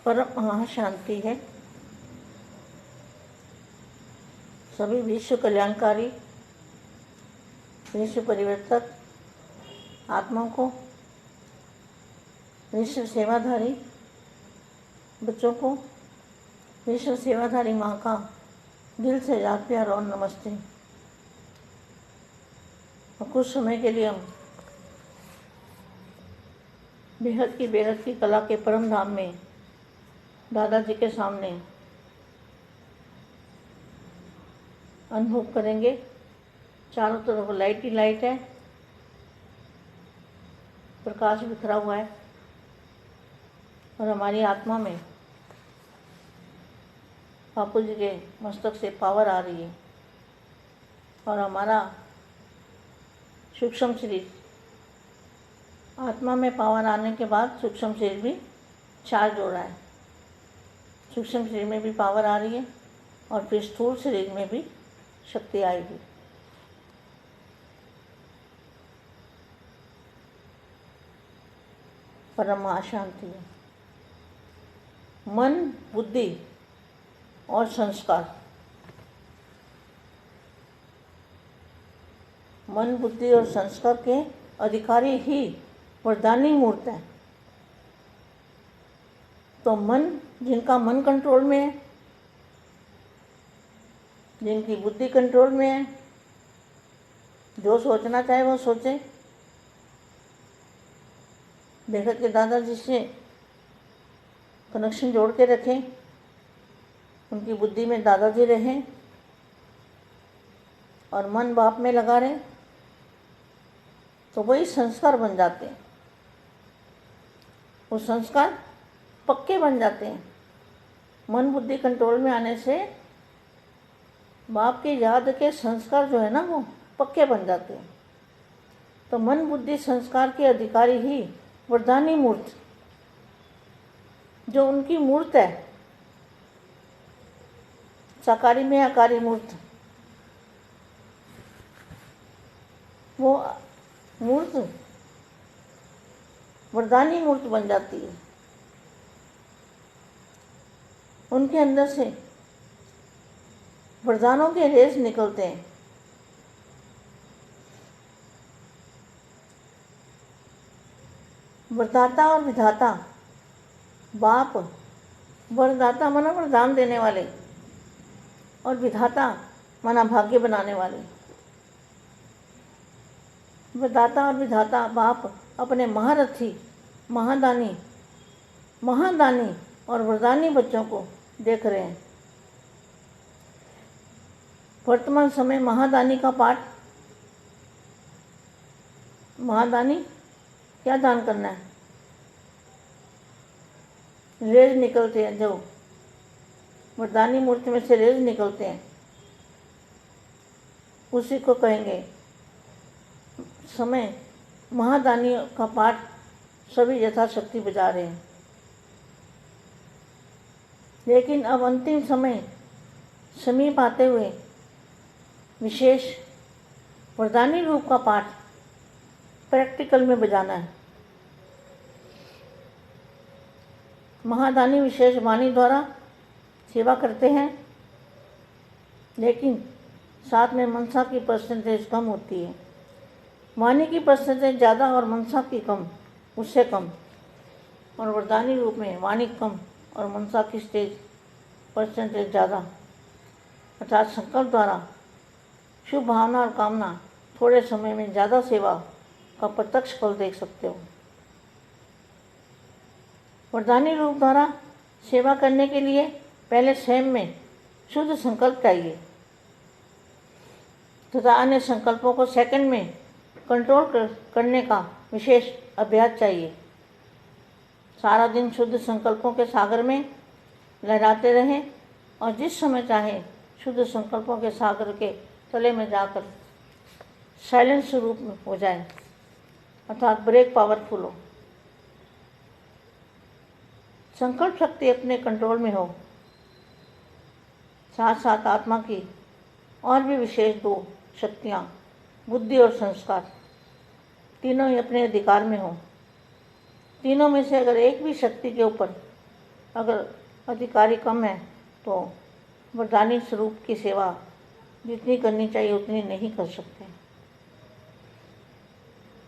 परम महाशांति है। सभी विश्व कल्याणकारी, विश्व परिवर्तक आत्माओं को, विश्व सेवाधारी बच्चों को, विश्व सेवाधारी माँ का दिल से याद प्यार और नमस्ते। और कुछ समय के लिए हम बेहद की कला के परम धाम में दादाजी के सामने अनुभव करेंगे। चारों तरफ लाइट ही लाइट है, प्रकाश बिखरा हुआ है और हमारी आत्मा में बापू जी के मस्तक से पावर आ रही है और हमारा सूक्ष्म शरीर, आत्मा में पावर आने के बाद सूक्ष्म शरीर भी चार्ज हो रहा है। सूक्ष्म शरीर में भी पावर आ रही है और फिर स्थूल शरीर में भी शक्ति आएगी। परम शांति है। मन, बुद्धि और संस्कार। मन, बुद्धि और संस्कार के अधिकारी ही वरदानी मूर्त है। तो मन, जिनका मन कंट्रोल में है, जिनकी बुद्धि कंट्रोल में है, जो सोचना चाहे वो सोचे। बेहद के दादाजी से कनेक्शन जोड़ के रखें, उनकी बुद्धि में दादाजी रहें और मन बाप में लगा रहे, तो वही संस्कार बन जाते हैं। वो संस्कार पक्के बन जाते हैं। मन बुद्धि कंट्रोल में आने से बाप की याद के संस्कार जो है ना, वो पक्के बन जाते हैं। तो मन बुद्धि संस्कार के अधिकारी ही वरदानी मूर्त, जो उनकी मूर्त है, साकारी में आकारी मूर्त, वो मूर्त वरदानी मूर्त बन जाती है। उनके अंदर से वरदानों के रेस निकलते हैं। वरदाता और विधाता, बाप वरदाता माना वरदान देने वाले और विधाता माना भाग्य बनाने वाले। वरदाता और विधाता बाप अपने महारथी, महादानी और वरदानी बच्चों को देख रहे हैं। वर्तमान समय महादानी का पाठ, महादानी क्या दान करना है, रेज निकलते हैं, जो वरदानी मूर्ति में से रेज निकलते हैं, उसी को कहेंगे समय। महादानी का पाठ सभी यथाशक्ति बजा रहे हैं, लेकिन अब अंतिम समय समीप आते हुए विशेष वरदानी रूप का पाठ प्रैक्टिकल में बजाना है। महादानी विशेष वाणी द्वारा सेवा करते हैं, लेकिन साथ में मनसा की परसेंटेज कम होती है। वाणी की परसेंटेज ज़्यादा और मनसा की कम, उससे कम। और वरदानी रूप में वाणी कम और मनसा की स्टेज परसेंटेज ज़्यादा। अर्थात संकल्प द्वारा शुभ भावना और कामना थोड़े समय में ज़्यादा सेवा का प्रत्यक्ष फल देख सकते हो। वरदानी रूप द्वारा सेवा करने के लिए पहले स्वयं में शुद्ध संकल्प चाहिए तथा अन्य संकल्पों को सेकंड में कंट्रोल करने का विशेष अभ्यास चाहिए। सारा दिन शुद्ध संकल्पों के सागर में लहराते रहें और जिस समय चाहे शुद्ध संकल्पों के सागर के तले में जाकर साइलेंट स्वरूप में हो जाए, अर्थात ब्रेक पावरफुल हो। संकल्प शक्ति अपने कंट्रोल में हो, साथ साथ आत्मा की और भी विशेष दो शक्तियाँ, बुद्धि और संस्कार, तीनों ही अपने अधिकार में हो। तीनों में से अगर एक भी शक्ति के ऊपर अगर अधिकारी कम है तो वरदानी स्वरूप की सेवा जितनी करनी चाहिए उतनी नहीं कर सकते।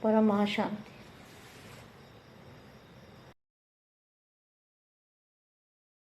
परम महाशांति।